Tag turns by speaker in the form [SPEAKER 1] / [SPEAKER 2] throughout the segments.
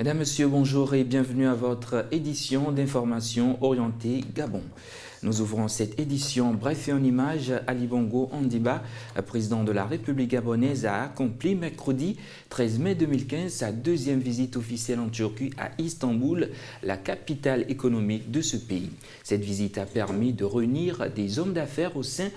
[SPEAKER 1] Mesdames, Messieurs, bonjour et bienvenue à votre édition d'information orientée Gabon. Nous ouvrons cette édition bref et en images. Ali Bongo Ondiba, président de la République gabonaise, a accompli mercredi 13 mai 2015 sa deuxième visite officielle en Turquie à Istanbul, la capitale économique de ce pays. Cette visite a permis de réunir des hommes d'affaires au sein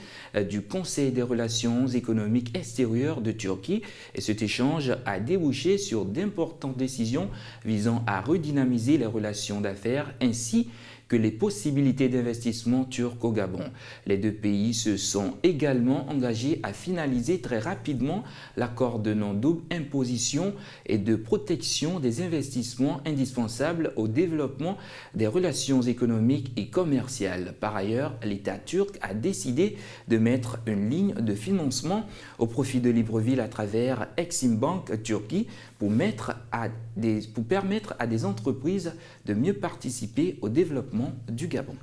[SPEAKER 1] du Conseil des relations économiques extérieures de Turquie et cet échange a débouché sur d'importantes décisions visant à redynamiser les relations d'affaires ainsi que les possibilités d'investissement turc au Gabon. Les deux pays se sont également engagés à finaliser très rapidement l'accord de non-double imposition et de protection des investissements indispensables au développement des relations économiques et commerciales. Par ailleurs, l'État turc a décidé de mettre une ligne de financement au profit de Libreville à travers Exim Bank Turquie pour permettre à des entreprises de mieux participer au développement du Gabon.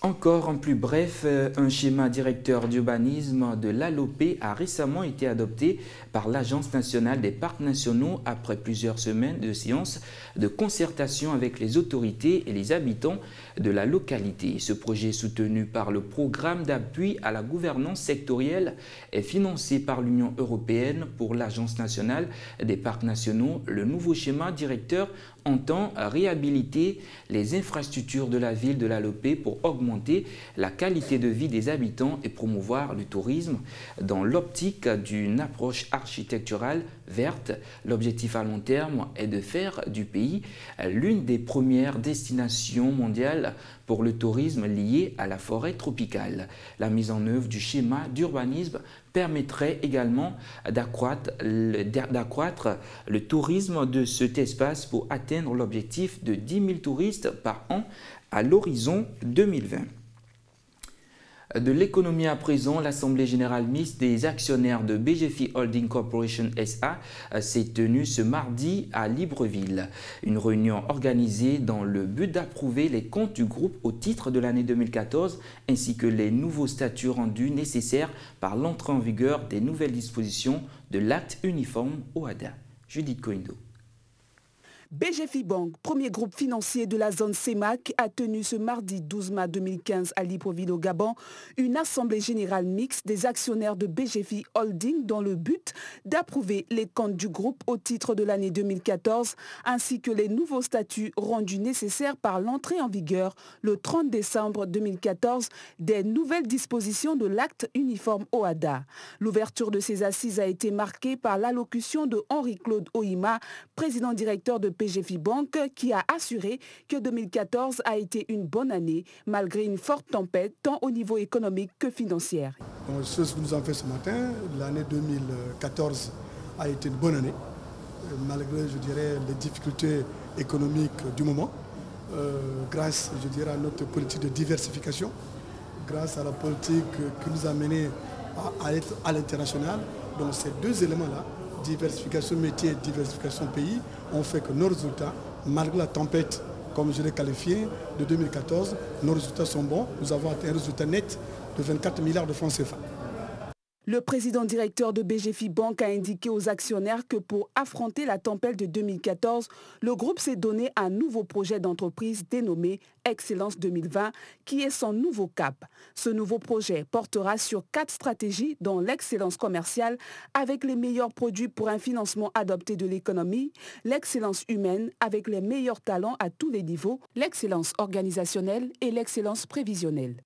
[SPEAKER 1] Encore en plus bref, un schéma directeur d'urbanisme de l'ALOP a récemment été adopté par l'Agence nationale des parcs nationaux après plusieurs semaines de séances de concertation avec les autorités et les habitants de la localité. Ce projet, soutenu par le programme d'appui à la gouvernance sectorielle, est financé par l'Union européenne pour l'Agence nationale des parcs nationaux. Le nouveau schéma directeur entend réhabiliter les infrastructures de la ville de l'ALOP pour augmenter la qualité de vie des habitants et promouvoir le tourisme dans l'optique d'une approche architecturale verte. L'objectif à long terme est de faire du pays l'une des premières destinations mondiales pour le tourisme lié à la forêt tropicale. La mise en œuvre du schéma d'urbanisme permettrait également d'accroître le tourisme de cet espace pour atteindre l'objectif de 10 000 touristes par an à l'horizon 2020. De l'économie à présent, l'Assemblée générale mixte des actionnaires de BGFI Holding Corporation SA s'est tenue ce mardi à Libreville. Une réunion organisée dans le but d'approuver les comptes du groupe au titre de l'année 2014 ainsi que les nouveaux statuts rendus nécessaires par l'entrée en vigueur des nouvelles dispositions de l'acte uniforme OHADA. Judith Koindo.
[SPEAKER 2] BGFI Bank, premier groupe financier de la zone CEMAC, a tenu ce mardi 12 mai 2015 à Libreville au Gabon une assemblée générale mixte des actionnaires de BGFI Holding dans le but d'approuver les comptes du groupe au titre de l'année 2014 ainsi que les nouveaux statuts rendus nécessaires par l'entrée en vigueur le 30 décembre 2014 des nouvelles dispositions de l'acte uniforme OHADA. L'ouverture de ces assises a été marquée par l'allocution de Henri-Claude Ohima, président directeur de BGFI Bank, qui a assuré que 2014 a été une bonne année malgré une forte tempête tant au niveau économique que financier.
[SPEAKER 3] Donc, ce que nous avons fait ce matin, l'année 2014 a été une bonne année malgré, je dirais, les difficultés économiques du moment, grâce, je dirais, à notre politique de diversification, grâce à la politique qui nous a menés à être à l'international. Donc ces deux éléments-là, diversification métier, diversification pays, ont fait que nos résultats, malgré la tempête, comme je l'ai qualifié, de 2014, nos résultats sont bons. Nous avons atteint un résultat net de 24 milliards de francs CFA.
[SPEAKER 2] Le président directeur de BGFI Bank a indiqué aux actionnaires que pour affronter la tempête de 2014, le groupe s'est donné un nouveau projet d'entreprise dénommé Excellence 2020, qui est son nouveau cap. Ce nouveau projet portera sur 4 stratégies dont l'excellence commerciale avec les meilleurs produits pour un financement adopté de l'économie, l'excellence humaine avec les meilleurs talents à tous les niveaux, l'excellence organisationnelle et l'excellence prévisionnelle.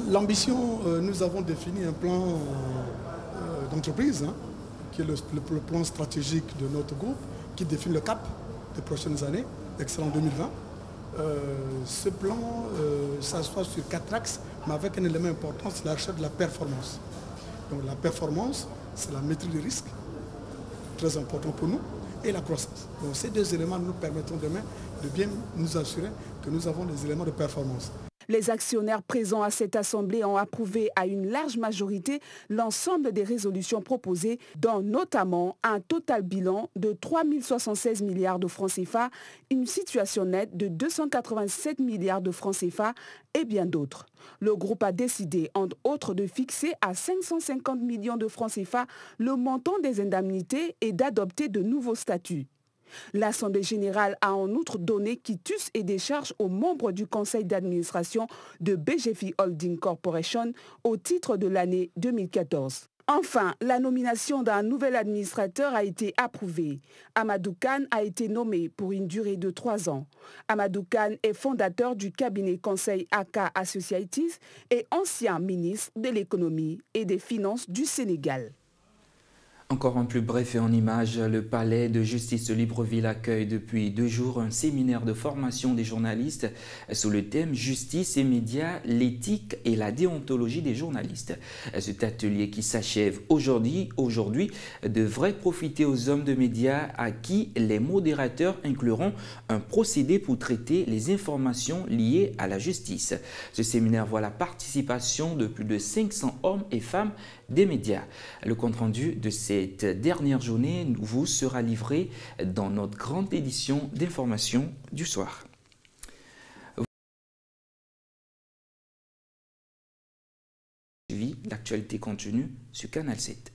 [SPEAKER 3] L'ambition, nous avons défini un plan d'entreprise, qui est le plan stratégique de notre groupe, qui définit le cap des prochaines années, Excellence 2020. Ce plan s'assoit sur 4 axes, mais avec un élément important, c'est la recherche de la performance. Donc la performance, c'est la maîtrise du risque, très important pour nous, et la croissance. Donc ces deux éléments nous permettront demain de bien nous assurer que nous avons des éléments de performance.
[SPEAKER 2] Les actionnaires présents à cette assemblée ont approuvé à une large majorité l'ensemble des résolutions proposées, dont notamment un total bilan de 3 076 milliards de francs CFA, une situation nette de 287 milliards de francs CFA et bien d'autres. Le groupe a décidé, entre autres, de fixer à 550 millions de francs CFA le montant des indemnités et d'adopter de nouveaux statuts. L'Assemblée générale a en outre donné quitus et décharges aux membres du conseil d'administration de BGFI Holding Corporation au titre de l'année 2014. Enfin, la nomination d'un nouvel administrateur a été approuvée. Amadou Kane a été nommé pour une durée de 3 ans. Amadou Kane est fondateur du cabinet conseil AK Associates et ancien ministre de l'économie et des finances du Sénégal.
[SPEAKER 1] Encore en plus bref et en images, le palais de justice de Libreville accueille depuis 2 jours un séminaire de formation des journalistes sous le thème « Justice et médias, l'éthique et la déontologie des journalistes ». Cet atelier qui s'achève aujourd'hui devrait profiter aux hommes de médias à qui les modérateurs incluront un procédé pour traiter les informations liées à la justice. Ce séminaire voit la participation de plus de 500 hommes et femmes des médias. Le compte-rendu de cette dernière journée vous sera livré dans notre grande édition d'information du soir. L'actualité continue sur Canal 7.